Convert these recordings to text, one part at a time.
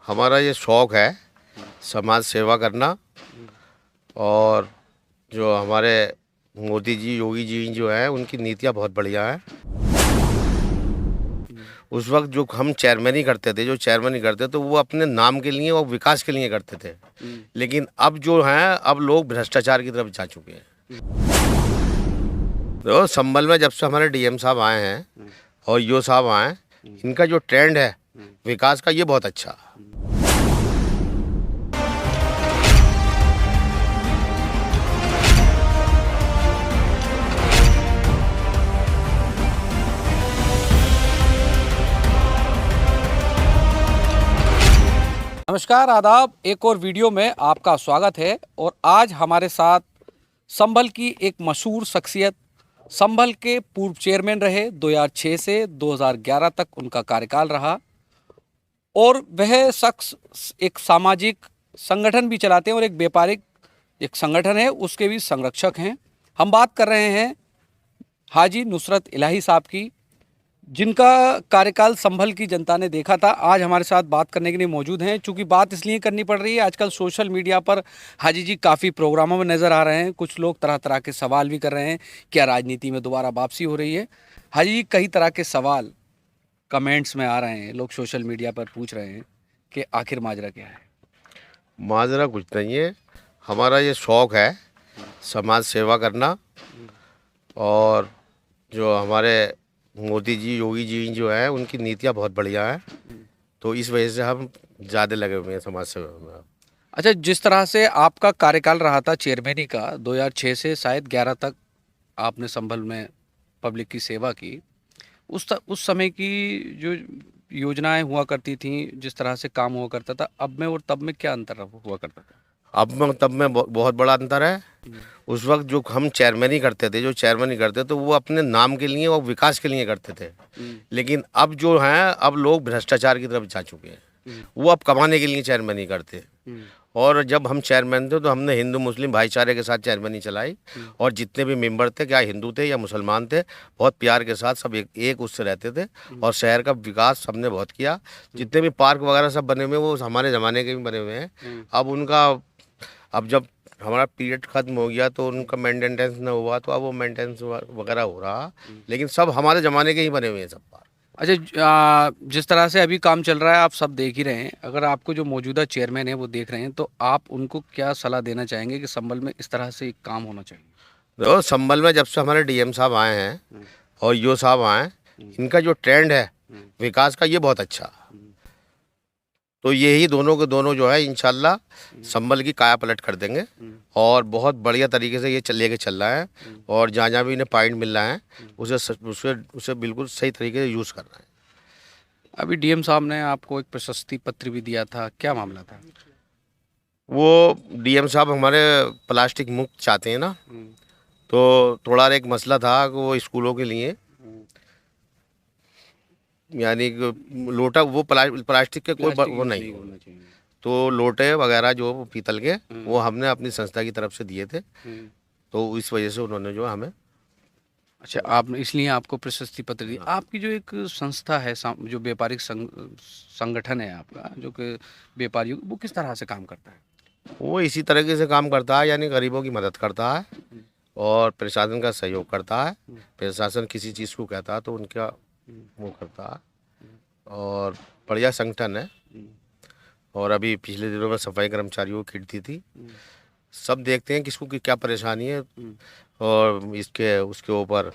हमारा ये शौक़ है समाज सेवा करना। और जो हमारे मोदी जी, योगी जी जो हैं, उनकी नीतियाँ बहुत बढ़िया हैं। उस वक़्त जो हम चेयरमैनी करते थे, तो वो अपने नाम के लिए और विकास के लिए करते थे। लेकिन अब जो हैं, अब लोग भ्रष्टाचार की तरफ जा चुके हैं। तो संभल में जब से हमारे डीएम साहब आए हैं और ईओ साहब आए हैं, इनका जो ट्रेंड है विकास का, ये बहुत अच्छा। नमस्कार, आदाब। एक और वीडियो में आपका स्वागत है। और आज हमारे साथ संभल की एक मशहूर शख्सियत, संभल के पूर्व चेयरमैन रहे, 2006 से 2011 तक उनका कार्यकाल रहा। और वह शख्स एक सामाजिक संगठन भी चलाते हैं और एक व्यापारिक एक संगठन है, उसके भी संरक्षक हैं। हम बात कर रहे हैं हाजी नुसरत इलाही साहब की, जिनका कार्यकाल संभल की जनता ने देखा था। आज हमारे साथ बात करने के लिए मौजूद हैं। चूंकि बात इसलिए करनी पड़ रही है, आजकल सोशल मीडिया पर हाजी जी काफ़ी प्रोग्रामों में नज़र आ रहे हैं। कुछ लोग तरह तरह के सवाल भी कर रहे हैं, क्या राजनीति में दोबारा वापसी हो रही है। हाजी जी, कई तरह के सवाल कमेंट्स में आ रहे हैं, लोग सोशल मीडिया पर पूछ रहे हैं कि आखिर माजरा क्या है। माजरा कुछ नहीं है, हमारा ये शौक़ है समाज सेवा करना। और जो हमारे मोदी जी, योगी जी जो हैं, उनकी नीतियाँ बहुत बढ़िया हैं। तो इस वजह से हम ज़्यादा लगे हुए हैं समाज सेवा में। अच्छा, जिस तरह से आपका कार्यकाल रहा था चेयरमैनी का, 2006 से शायद 11 तक आपने संभल में पब्लिक की सेवा की। उस समय की जो योजनाएं हुआ करती थी, जिस तरह से काम हुआ करता था, अब में और तब में क्या अंतर हुआ करता था? अब में तब में बहुत बड़ा अंतर है। उस वक्त जो हम चेयरमैनी करते थे, तो वो अपने नाम के लिए और विकास के लिए करते थे। लेकिन अब जो हैं, अब लोग भ्रष्टाचार की तरफ जा चुके हैं। वो अब कमाने के लिए चेयरमैनी करते हैं। और जब हम चेयरमैन थे, तो हमने हिंदू मुस्लिम भाईचारे के साथ चेयरमैनी चलाई। और जितने भी मेंबर थे, क्या हिंदू थे या मुसलमान थे, बहुत प्यार के साथ सब एक उससे रहते थे। और शहर का विकास हमने बहुत किया। जितने भी पार्क वगैरह सब बने हुए हैं, वो हमारे ज़माने के भी बने हुए हैं। अब जब हमारा पीरियड ख़त्म हो गया, तो उनका मेंटेनेंस न हुआ, तो अब वो मेंटेनेंस वगैरह हो रहा। लेकिन सब हमारे ज़माने के ही बने हुए हैं सब पार्क। अच्छा, जिस तरह से अभी काम चल रहा है, आप सब देख ही रहे हैं। अगर आपको जो मौजूदा चेयरमैन है वो देख रहे हैं, तो आप उनको क्या सलाह देना चाहेंगे कि संभल में इस तरह से काम होना चाहिए? तो संभल में जब से हमारे डीएम साहब आए हैं और ईओ साहब आए हैं, इनका जो ट्रेंड है विकास का, ये बहुत अच्छा। तो यही दोनों के दोनों जो है, इंशाल्लाह संभल की काया पलट कर देंगे। और बहुत बढ़िया तरीके से ये लेके चल रहा है। और जहाँ जहाँ भी इन्हें पॉइंट मिल रहा है, उसे बिल्कुल सही तरीके से यूज़ कर रहा है। अभी डीएम साहब ने आपको एक प्रशस्ति पत्र भी दिया था, क्या मामला था? वो डीएम साहब हमारे प्लास्टिक मुक्त चाहते हैं ना। तो थोड़ा एक मसला था कि वो स्कूलों के लिए, यानी कि लोटा, वो प्लास्टिक के कोई वो नहीं होना चाहिए। तो लोटे वगैरह जो पीतल के, वो हमने अपनी संस्था की तरफ से दिए थे। तो इस वजह से उन्होंने जो हमें। अच्छा, आपने इसलिए आपको प्रशस्ति पत्र दिया। आपकी जो एक संस्था है, जो व्यापारिक संगठन है आपका, जो कि व्यापारियों, वो किस तरह से काम करता है? वो इसी तरीके से काम करता है, यानी गरीबों की मदद करता है और प्रशासन का सहयोग करता है। प्रशासन किसी चीज़ को कहता है तो उनका वो करता है। और बढ़िया संगठन है। और अभी पिछले दिनों में सफाई कर्मचारियों की किट दी थी। सब देखते हैं किसको क्या परेशानी है। और उसके ऊपर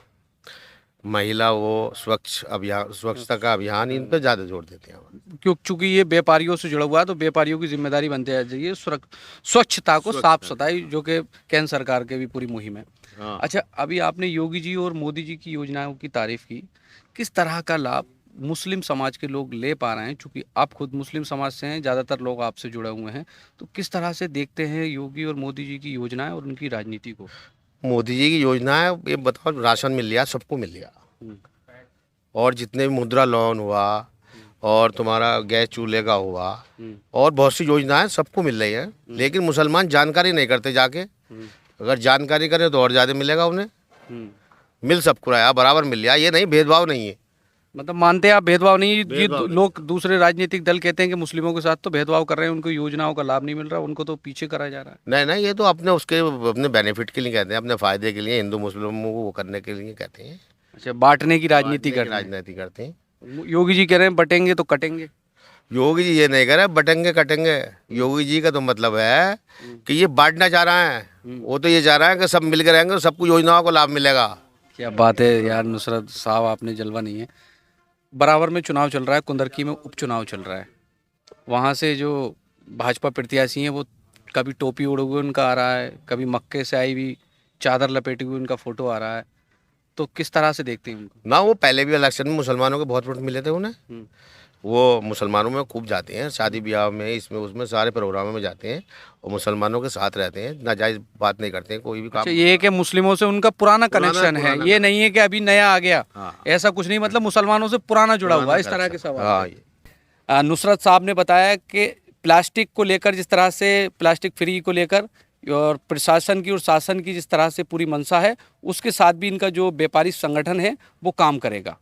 महिला वो स्वच्छता का अभियान, इन पर ज़्यादा जोर देते हैं। चूंकि ये व्यापारियों से जुड़ा हुआ है, तो व्यापारियों की जिम्मेदारी बनते जाइए स्वच्छता को, साफ सफाई, जो कि केंद्र सरकार के भी पूरी मुहिम है। हाँ। अच्छा, अभी आपने योगी जी और मोदी जी की योजनाओं की तारीफ की। किस तरह का लाभ मुस्लिम समाज के लोग ले पा रहे हैं? चूंकि आप खुद मुस्लिम समाज से हैं, ज़्यादातर लोग आपसे जुड़े हुए हैं, तो किस तरह से देखते हैं योगी और मोदी जी की योजनाएं और उनकी राजनीति को? मोदी जी की योजना है, ये बताओ, राशन मिल गया, सबको मिल गया। और जितने भी मुद्रा लोन हुआ, और तुम्हारा गैस चूल्हे का हुआ, और बहुत सी योजनाएं सबको मिल रही है। लेकिन मुसलमान जानकारी नहीं करते जाके। अगर जानकारी करें तो और ज़्यादा मिलेगा उन्हें। मिल सबको रहा है, बराबर मिल रहा है, ये नहीं भेदभाव नहीं है। मतलब मानते हैं आप भेदभाव नहीं, ये भेदभाव नहीं। लोग दूसरे राजनीतिक दल कहते हैं कि मुस्लिमों के साथ तो भेदभाव कर रहे हैं, उनको योजनाओं का लाभ नहीं मिल रहा, उनको तो पीछे करा जा रहा है। नहीं नहीं, ये तो अपने उसके अपने बेनिफिट के लिए कहते हैं, अपने फायदे के लिए, हिंदू मुस्लिमों को वो करने के लिए कहते हैं। अच्छा, बांटने की राजनीति बांटने कर की रहे राजनीति करते हैं। हैं। योगी जी कह रहे हैं बटेंगे तो कटेंगे। योगी जी ये नहीं कह रहे बटेंगे कटेंगे। योगी जी का तो मतलब है कि ये बांटना चाह रहा है। वो तो ये चाह रहा है कि सब मिल के रहेंगे, सबको योजनाओं का लाभ मिलेगा। क्या बात है यार नुसरत साहब, आपने जलवा नहीं है। बराबर में चुनाव चल रहा है, कुंदरकी में उपचुनाव चल रहा है। वहाँ से जो भाजपा प्रत्याशी हैं वो कभी टोपी ओढ़े हुए उनका आ रहा है, कभी मक्के से आई हुई चादर लपेटी हुई उनका फोटो आ रहा है। तो किस तरह से देखते हैं उनको? ना, वो पहले भी इलेक्शन में मुसलमानों के बहुत वोट मिले थे उन्हें। वो मुसलमानों में खूब जाते हैं, शादी ब्याह में, इसमें उसमें सारे प्रोग्रामों में जाते हैं और मुसलमानों के साथ रहते हैं। नाजायज़ बात नहीं करते हैं कोई भी काम। अच्छा, ये है कि मुस्लिमों से उनका पुराना कनेक्शन है, ये नहीं है कि अभी नया आ गया। हाँ। ऐसा कुछ नहीं, मतलब मुसलमानों से पुराना जुड़ा हुआ है, इस तरह के सवाल। हाँ, नुसरत साहब ने बताया कि प्लास्टिक को लेकर, जिस तरह से प्लास्टिक फ्री को लेकर और प्रशासन की और शासन की जिस तरह से पूरी मंशा है, उसके साथ भी इनका जो व्यापारी संगठन है वो काम करेगा।